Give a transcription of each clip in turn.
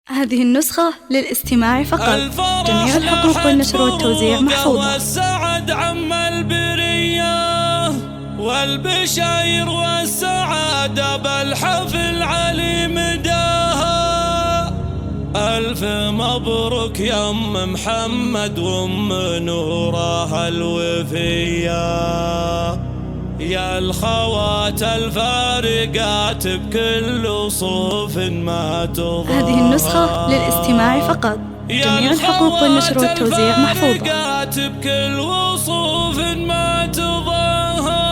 هذه النسخة للاستماع فقط. جميع الحقوق والنشر والتوزيع محفوظة. والسعد عم البرية والبشاير والسعادة بالحفل علي مداها. ألف مبروك يا أم محمد وأم نوره الوفية، يا الخوات الفارقات بكل صوف ما تضاهى. هذه النسخة للاستماع فقط. جميع الحقوق والنشر والتوزيع محفوظة. بكل وصوف ما تضاهى.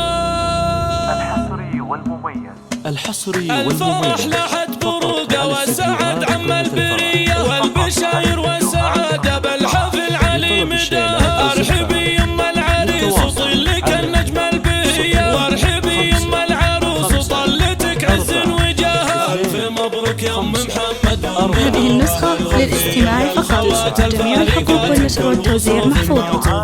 الحصري الفرح لاحت بروقه والسعد عم البرية والبشاير والسعادة بالحفل علي مداها. ارحبي يم العريس وطلك النجم البهية، وارحبي يم العروس وطلتك عز وجاها. الف مبروك يا ام محمد. هذه النسخة للاستماع فقط. جميع الحقوق والنشر والتوزيع محفوظة.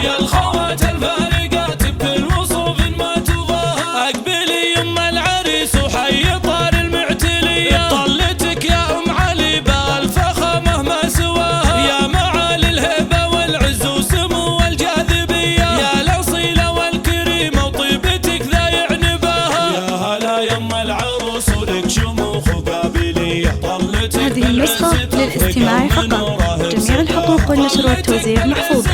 يا الخوات الفارقات بكل وصوف ما تضاهى. اقبلي يم العريس وحي طار المعتلية، طلتك يا ام علي بالفخامة ما سواها. يا معالي الهبة والعز وسمو والجاذبية، يا الاصيلة والكريمة وطيبتك ذا يعني باها. يا هلا يم العروس ولك شموخ وقابلية، طلتك هذه النسخة للاستماع فقط. جميع الحقوق والنشر والتوزيع محفوظة.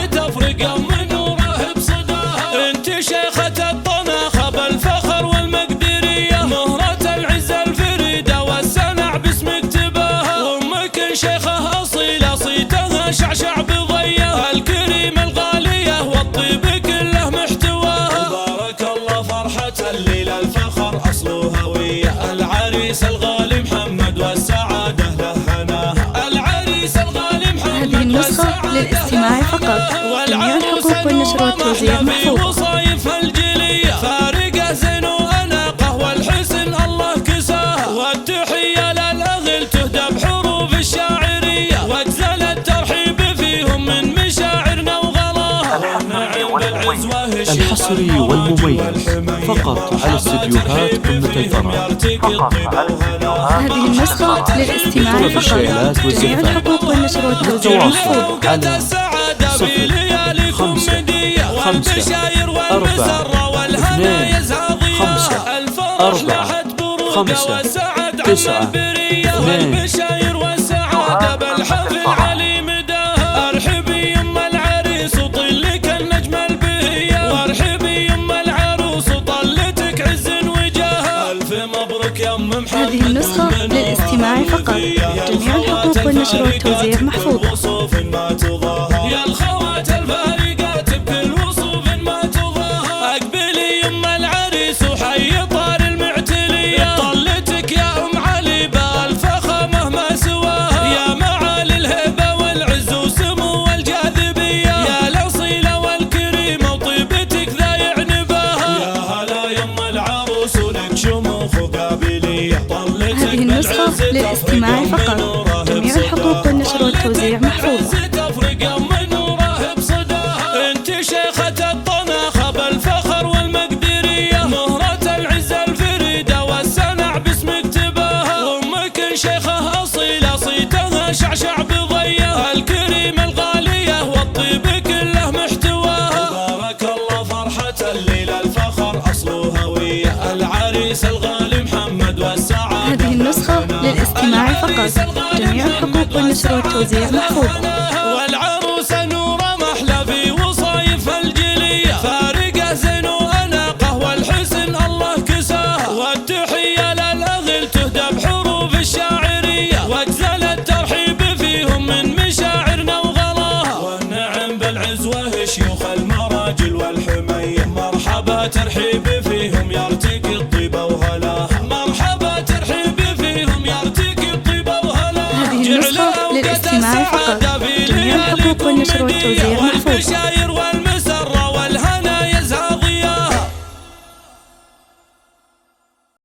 انت شيخة الطناخة بالفخر والمقدرية، مهرة العز الفريدة والسنع باسمك تباها. وامك شيخة اصيلة صيتها شعشع بضية، الكريمة الغالية والطيب كله محتواها. بارك الله فرحة الليلة الفخر اصله هوية، العريس الغالي محمد والسعادة له هناها. العريس الغالي محمد. هذه النسخة للاستماع فقط. جميع الحقوق والنشر والتوزيع محفوظة. وصايف الجلية فارقة زين وأناقة والحسن الله كساها. والتحية للأغل تهدى بحروف الشاعرية، واجزل الترحيب فيهم من مشاعرنا وغلاها. الحصري والمميز فقط على استديوهات قمة الفرح. هذه النسخة للاستماع فقط. جميع الحقوق والنشر والتوزيع محفوظة. على 055 4 2 5 4 5 9 2. والسعادة بالحفل علي مداها. ارحبي يم العريس وطلك النجم البهية، وارحبي يم العروس وطلتك عز وجاها. الف مبروك يا ام محمد. هذه النسخة للاستماع فقط. جميع الحقوق والنشر والتوزيع محفوظة. يا الخوات الفارقات بكل وصوف ما تضاهى. اقبلي يم العريس وحي طار المعتلية، طلتك يا ام علي بالفخامة ما سواها. يا معالي الهبة والعز وسمو والجاذبية، يا الاصيلة والكريمة وطيبتك ذا يعني باها. يا هلا يم العروس ولك شموخ وقابلية، طلتك هذه النسخة للاستماع فقط. جميع الحقوق والنشر والتوزيع محفوظة. انت شيخة الطناخة بالفخر والمقدرية، مهرة العز الفريدة والسنع باسمك تباها. وامك شيخة اصيلة صيتها شعشع بضية، الكريمة الغالية والطيب كله محتواها. بارك الله فرحة الليلة الفخر اصله هوية، العريس الغالي محمد والسعادة. هذه النسخة للاستماع فقط. جميع الحقوق والنشر والتوزيع محفوظة. والعروسة نورة محلى في وصايف الجلية، فارقة زين وأناقة والحسن الله كساها. والتحية للأغل تهدى بحروف الشاعرية، واجزل الترحيب فيهم من مشاعرنا وغلاها. والنعم بالعزوة شيوخ المراجل والحمية، مرحبا ترحيب فيهم يرتقي الطيبة وهلاها. مرحبا ترحيب فيهم يرتقي الطيبة وهلاها. هذه النسخة للاستماع فقط. جميع الحقوق والنشر والتوزيع محفوظة.